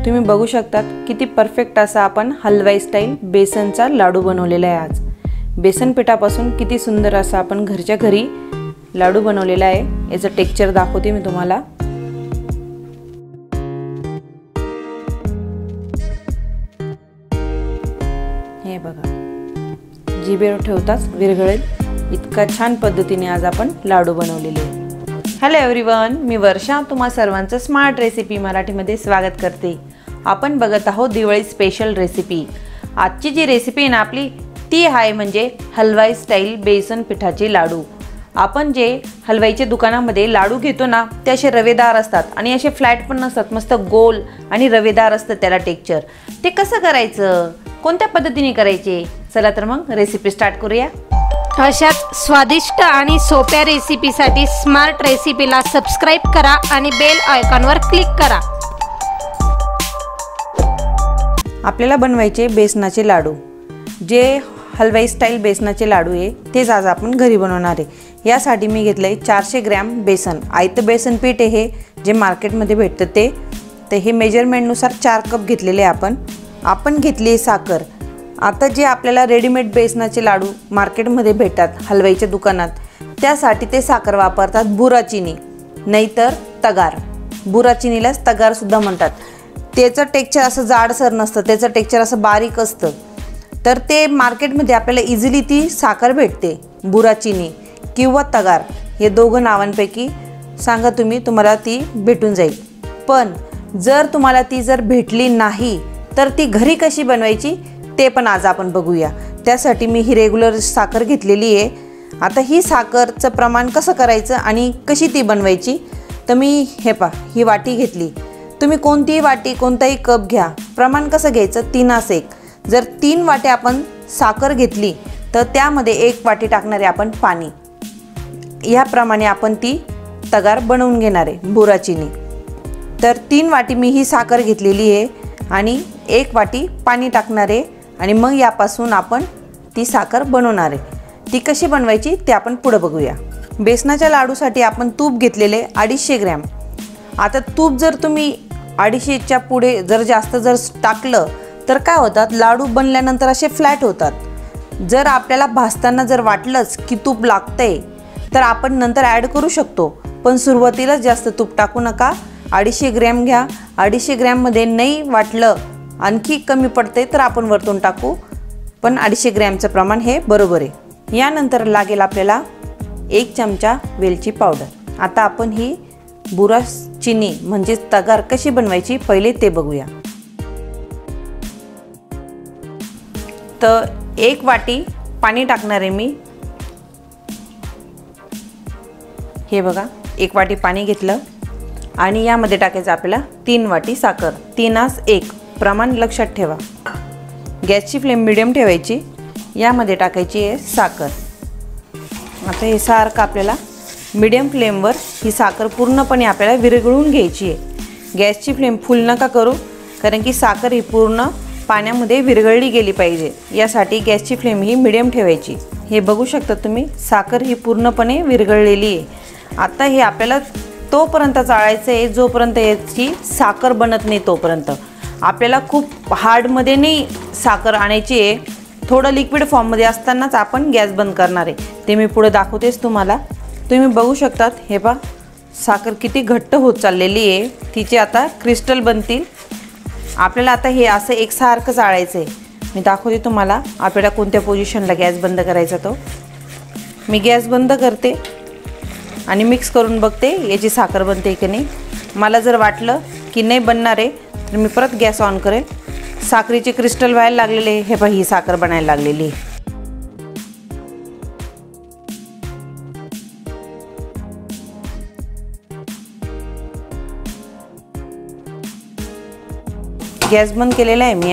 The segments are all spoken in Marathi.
तुम्ही बघू शकता किती परफेक्ट असा आपण हलवाई स्टाईल बेसनचा लाडू बनवलेला आहे। आज बेसन पिठापासून किती सुंदर असा आपण घरच्या घरी लाडू बनवलेला आहे। याचं टेक्स्चर दाखवते मी तुम्हाला। हे बघा, जिभेवर ठेवताच विरघळेल इतका छान पद्धतीने आज आपण लाडू बनवलेले आहे। हॅलो एव्हरीवन, मी वर्षा तुम्हा सर्वांचं स्मार्ट रेसिपी मराठीमध्ये स्वागत करते। आपण बघत आहोत दिवाळी स्पेशल रेसिपी। आजची जी रेसिपी आहे ना आपली ती आहे म्हणजे हलवाई स्टाईल बेसन पिठाचे लाडू। आपण जे हलवाईच्या दुकानामध्ये लाडू घेतो ना ते असे रवेदार असतात आणि असे फ्लॅट पण नसतात, मस्त गोल आणि रवेदार असतं त्याला टेक्स्चर। ते कसं करायचं, कोणत्या पद्धतीने करायचे, चला तर मग रेसिपी स्टार्ट करूया। अशाच स्वादिष्ट आणि सोप्या रेसिपीसाठी स्मार्ट रेसिपीला सबस्क्राइब करा आणि बेल आयकॉनवर क्लिक करा। आपल्याला बनवायचे बेसनाचे लाडू। जे हलवाई स्टाईल बेसनाचे लाडू आहे तेच आज आपण घरी बनवणार आहे। यासाठी मी घेतलंय 400 ग्रॅम बेसन। आयतं बेसन पीठ आहे हे, जे मार्केटमध्ये भेटतं ते। तर हे मेजरमेंटनुसार 4 कप घेतलेले आपण घेतली साखर। आता जे आपल्याला रेडीमेड बेसनाचे लाडू मार्केटमध्ये भेटतात हलवाईच्या दुकानात, त्यासाठी ते साखर वापरतात बुरा चिनी नाहीतर तगार। बुरा चिनीलाच तगार सुद्धा म्हणतात। त्याचं टेक्स्चर असं जाडसर नसतं, त्याचं टेक्स्चर असं बारीक असतं। तर ते मार्केटमध्ये आपल्याला इझिली ती साखर भेटते, बुरा चिनी किंवा तगार। हे दोघं नावांपैकी सांगा तुम्ही, तुम्हाला ती भेटून जाईल। पण जर तुम्हाला ती भेटली नाही तर ती घरी कशी बनवायची ते पण आज आपण बघूया। त्यासाठी मी ही रेग्युलर साखर घेतलेली आहे। आता ही साखरचं प्रमाण कसं करायचं आणि कशी ती बनवायची, तर मी हे ही वाटी घेतली। तुम्ही कोणतीही वाटी कोणताही कप घ्या। प्रमाण कसं घ्यायचं, 3:1। जर 3 वाट्या आपण साखर घेतली तर त्यामध्ये 1 वाटी टाकणारे आपण पाणी। याप्रमाणे आपण ती तगार बनवून घेणार आहे, बुरा चिनी। तर 3 वाटी मी ही साखर घेतलेली आहे आणि 1 वाटी पाणी टाकणार आहे आणि मग यापासून आपण ती साखर बनवणार आहे। ती कशी बनवायची ते आपण पुढे बघूया। बेसनाच्या लाडूसाठी आपण तूप घेतलेले 250 ग्रॅम। आता तूप जर तुम्ही 250च्या पुढे जास्त टाकलं तर काय होतात, लाडू बनल्यानंतर असे फ्लॅट होतात। जर आपल्याला भाजताना वाटलंच की तूप लागतंय तर आपण नंतर ॲड करू शकतो, पण सुरुवातीलाच जास्त तूप टाकू नका। 250 ग्रॅम घ्या। 250 ग्रॅममध्ये नाही वाटलं आणखी कमी पडते तर आपण वरतून टाकू, पण 250 ग्रॅमचं प्रमाण हे बरोबर आहे। यानंतर लागेल आपल्याला 1 चमचा वेलची पावडर। आता आपण ही बुरा चिनी म्हणजे तगार कशी बनवायची पहिले ते बघूया। तर 1 वाटी पाणी टाकणार आहे मी। हे बघा, 1 वाटी पाणी घेतलं आणि यामध्ये टाकायचं आपल्याला 3 वाटी साखर। 3:1 प्रमाण लक्षात ठेवा। गॅसची फ्लेम मिडियम ठेवायची। यामध्ये टाकायची आहे साखर। आता हे सारखं आपल्याला मिडियम फ्लेमवर ही साखर पूर्णपणे आपल्याला विरघळून घ्यायची आहे। गॅसची फ्लेम फुल नका करू, कारण की साखर ही पूर्ण पाण्यामध्ये विरघळली गेली पाहिजे। यासाठी गॅसची फ्लेम ही मिडियम ठेवायची। हे बघू शकता तुम्ही, साखर ही पूर्णपणे विरघळलेली आहे। आता हे आपल्याला तोपर्यंत चाळायचं आहे जोपर्यंत याची साखर बनत नाही तोपर्यंत। आपल्याला खूप हार्डमध्ये नाही साखर आणायची आहे, थोडं लिक्विड फॉर्ममध्ये असतानाच आपण गॅस बंद करणार आहे। ते मी पुढे दाखवतेच तुम्हाला। तुम्ही बघू शकतात, हे पहा साखर किती घट्ट होत चाललेली आहे। तिचे आता क्रिस्टल बनतील। आपल्याला आता हे असं एकसारखं चाळायचं आहे। मी दाखवते तुम्हाला आपल्याला कोणत्या पोझिशनला गॅस बंद करायचा तो। मी गॅस बंद करते आणि मिक्स करून बघते याची साखर बनते की नाही। मला जर वाटलं की नाही बनणार आहे तर मी परत गॅस ऑन करेल। साखरेचे क्रिस्टल व्हायला लागलेले, हे पहा ही साखर बनायला लागलेली। गॅस बंद केलेला आहे मी।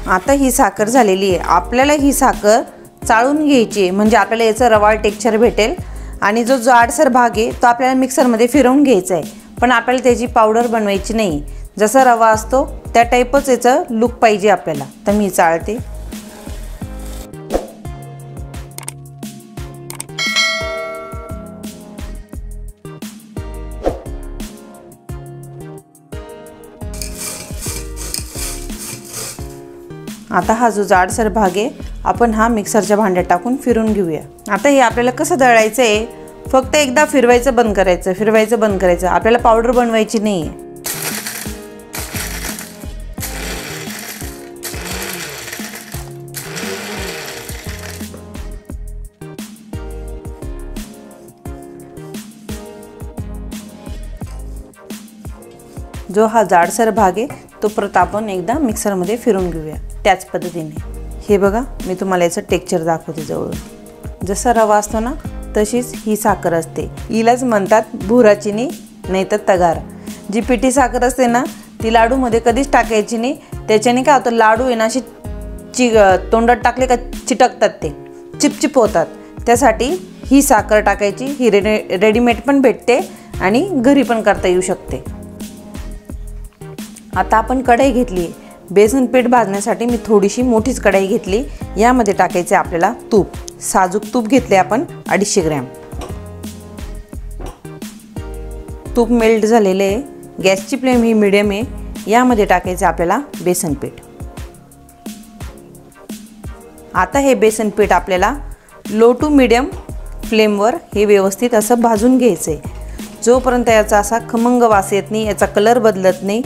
आता ही साखर झालेली आहे। आपल्याला ही साखर चाळून घ्यायची म्हणजे आपल्याला याचं रवाळ टेक्स्चर भेटेल आणि जो जाडसर भाग आहे तो आपल्याला मिक्सरमध्ये फिरवून घ्यायचा आहे। पण आपल्याला त्याची पावडर बनवायची नाही, जसा रवा असतो त्या टाईपच याचं लुक पाहिजे आपल्याला। तर मी चाळते। आता हा जो जाडसर भाग आहे आपण हा मिक्सरच्या भांड्यात टाकून फिरून घेऊया। आता हे आपल्याला कसं दळायचं आहे, फक्त एकदा फिरवायचं बंद करायचं, फिरवायचं बंद करायचं। आपल्याला पावडर बनवायची नाही आहे। जो हा जाडसर भाग आहे तो परत आपण एकदा मिक्सरमध्ये फिरून घेऊया त्याच पद्धतीने। हे बघा मी तुम्हाला याचं टेक्स्चर दाखवते जवळून। जसा रवा असतो ना तशीच ही साखर असते। हिलाच म्हणतात भुरा चिनी नाही तर तगार। जी पिठी साखर असते ना ती लाडूमध्ये कधीच टाकायची नाही, त्याच्याने काय होतं लाडू आहे ना अशी तोंडात टाकले का चिटकतात, ते चिपचिप होतात। त्यासाठी ही साखर टाकायची। ही रेडीमेड पण भेटते आणि घरी पण करता येऊ शकते। आता आपण कढई घेतली, बेसन पीठ भाजण्यासाठी मी थोडीशी मोठीच कढई घेतली। यामध्ये टाकायचे आपल्याला तूप, साजूक तूप घेतले आपण 250 ग्रॅम। तूप मेल्ट झालेले आहे, गॅसची फ्लेम ही मीडियम आहे। यामध्ये टाकायचे आपल्याला बेसन पीठ। आता हे बेसन पीठ आपल्याला लो टू मीडियम फ्लेमवर हे व्यवस्थित असं भाजून घ्यायचे। जोपर्यंत याचा असा खमंग वास येत नाही, याचा कलर बदलत नाही,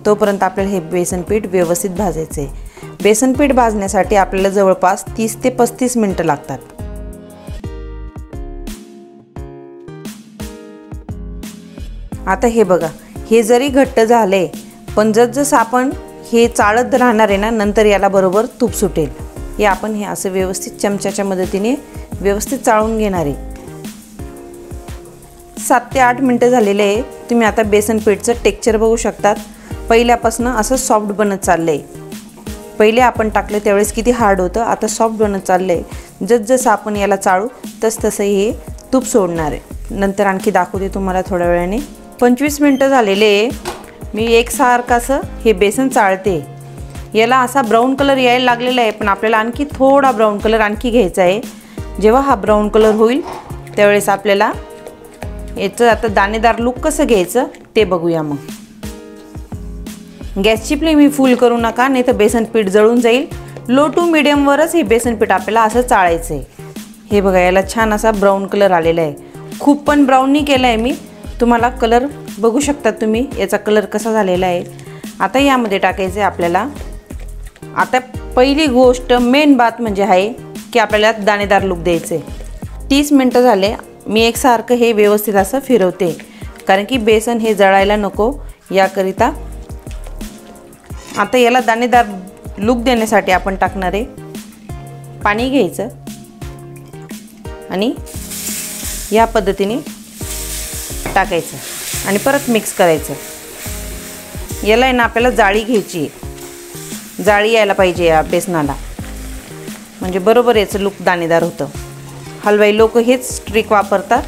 तोपर्यंत आपल्याला हे बेसन पीठ व्यवस्थित भाजायचे। बेसन पीठ भाजण्यासाठी आपल्याला जवळपास 30 ते 35 मिनिटं लागतात। आता हे बघा, हे जरी घट्ट झाले पण जसजसं आपण हे चाळत राहणार आहे ना, नंतर याला बरोबर तूप सुटेल। हे आपण हे असं व्यवस्थित चमच्याच्या मदतीने व्यवस्थित चाळून घेणार आहे। 7 ते 8 मिनिटं झालेले आहे। तुम्ही आता बेसन पीठचं टेक्स्चर बघू शकतात। पहिल्यापासून असं सॉफ्ट बनत चाललंय। पहिले आपण टाकले त्यावेळेस किती हार्ड होतं, आता सॉफ्ट बनत चाललंय। जसजसं आपण याला चाळू तसं हे तूप सोडणार आहे। नंतर आणखी दाखवते तुम्हाला थोड्या वेळाने। 25 मिनिटं झालेले आहे। मी एकसारखं असं हे बेसन चाळते। याला असा ब्राऊन कलर यायला लागलेला आहे, पण आपल्याला आणखी थोडा ब्राऊन कलर आणखी घ्यायचा आहे। जेव्हा हा ब्राऊन कलर होईल त्यावेळेस आपल्याला याचं आता दाणेदार लूक कसं घ्यायचं ते बघूया। मग गॅसची फ्लेम ही फुल करू नका, नाही तर बेसन पीठ जळून जाईल। लो टू मीडियमवरच हे बेसन पीठ आपल्याला असं चाळायचं आहे। हे बघा, याला छान असा ब्राऊन कलर आलेला आहे। खूप पण ब्राऊन नाही केला आहे मी, तुम्हाला कलर बघू शकता तुम्ही याचा कलर कसा झालेला आहे। आता यामध्ये टाकायचं आहे आपल्याला, आता पहिली गोष्ट मेन बात म्हणजे आहे की आपल्याला दाणेदार लूक द्यायचे। 30 मिनिटं झाले, मी एकसारखं हे व्यवस्थित असं फिरवते, कारण की बेसन हे जळायला नको याकरिता। आता याला दाणेदार लूक देण्यासाठी आपण टाकणार आहे पाणी घ्यायचं आणि या पद्धतीने टाकायचं आणि परत मिक्स करायचं। याला आहे ना आपल्याला जाळी घ्यायची, जाळी यायला पाहिजे या बेसनाला, म्हणजे बरोबर याचं लूक दाणेदार होतं। हलवाई लोक हेच ट्रिक वापरतात,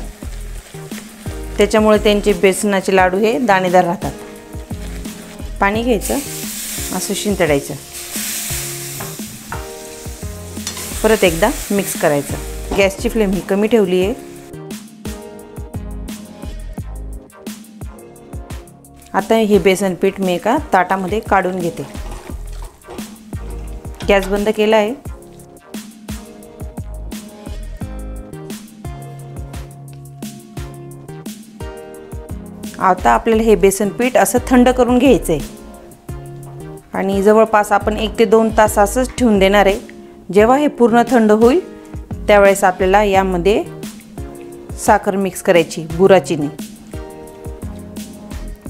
त्याच्यामुळे त्यांचे बेसनाचे लाडू हे दाणेदार राहतात। पाणी घ्यायचं, असं शिंतडायचं, परत एकदा मिक्स करायचं। गॅसची फ्लेम ही कमी ठेवली आहे। आता हे बेसन पीठ मी एका ताटामध्ये काढून घेते। गॅस बंद केला आहे। आता आपल्याला हे बेसन पीठ असं थंड करून घ्यायचं आहे आणि जवळपास आपण 1 ते 2 तास असंच ठेवून देणार आहे। जेव्हा हे पूर्ण थंड होईल त्यावेळेस आपल्याला यामध्ये साखर मिक्स करायची, बुरा चिनी।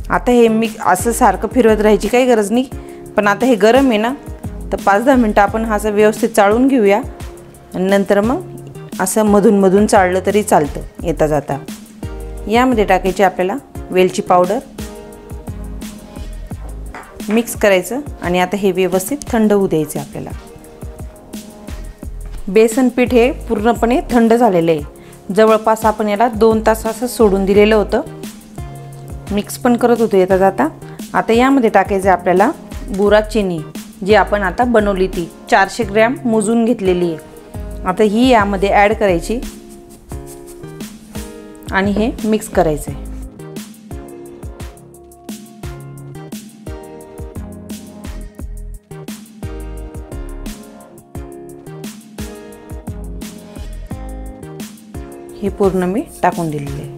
आता हे असं सारखं फिरवत राहायची काही गरज नाही, पण आता हे गरम आहे ना, तर 5-10 मिनिटं आपण हा व्यवस्थित चाळून घेऊया आणि नंतर मग असं मधून मधून चाळलं तरी चालतं येता जाता। यामध्ये टाकायची आपल्याला वेलची पावडर, मिक्स करायचं आणि आता हे व्यवस्थित थंड होऊ द्यायचं आपल्याला। बेसन पीठ हे पूर्णपणे थंड झालेलं आहे। जवळपास आपण याला 2 तास असं सोडून दिलेलं होतं, मिक्स पण करत होतो येता जाता। आता यामध्ये टाकायचं आपल्याला बुरा चिनी, जी आपण आता बनवली ती 400 ग्रॅम मोजून घेतलेली आहे। आता ही यामध्ये ॲड करायची आणि हे मिक्स करायचं आहे। हे पूर्ण मी टाकून दिलेले आहे।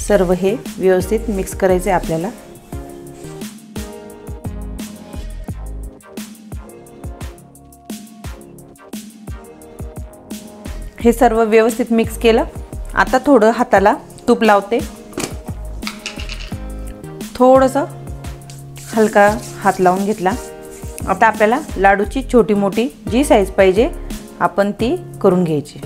सर्व हे व्यवस्थित मिक्स करायचे आपल्याला। हे सर्व व्यवस्थित मिक्स केलं। आता थोडं हाताला तूप लावते, थोडंसं हलका हात लावून घेतला। आता आपल्याला लाडूची छोटी मोठी जी साईज पाहिजे आपण ती करून घ्यायची।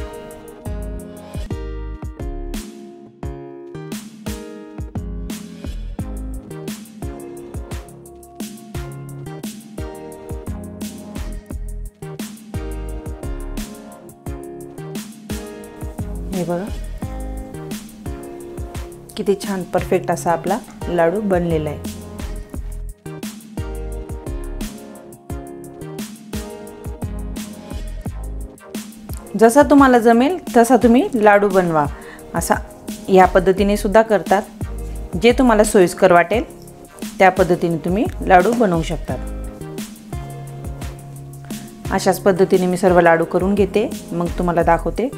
हे बघा किती छान परफेक्ट असा आपला लाडू बनलेला आहे। जसा तुम्हाला जमेल तसा तुम्ही लाडू बनवा। असा या पद्धतीने सुद्धा करतात, जे तुम्हाला सोयीस्कर वाटेल त्या पद्धतीने तुम्ही लाडू बनवू शकता। अशाच पद्धतीने मी सर्व लाडू करून घेते, मग तुम्हाला दाखवते।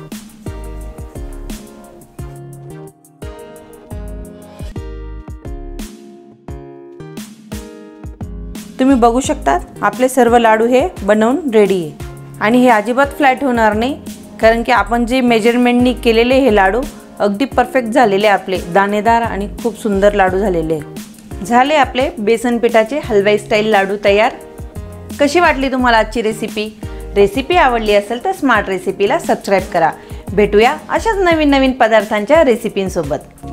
तुम्ही बघू शकता आपले सर्व लाडू हे बनवून रेडी आहे आणि हे अजिबात फ्लॅट होणार नाही, कारण की आपण जे मेजरमेंटनी केलेले हे लाडू अगदी परफेक्ट झालेले, आपले दाणेदार आणि खूप सुंदर लाडू झालेले झाले आपले बेसन पिठाचे हलवाई स्टाईल लाडू तयार। कशी वाटली तुम्हाला आजची रेसिपी आवडली असेल तर स्मार्ट रेसिपीला सबस्क्राईब करा। भेटूया अशाच नवीन पदार्थांच्या रेसिपींसोबत।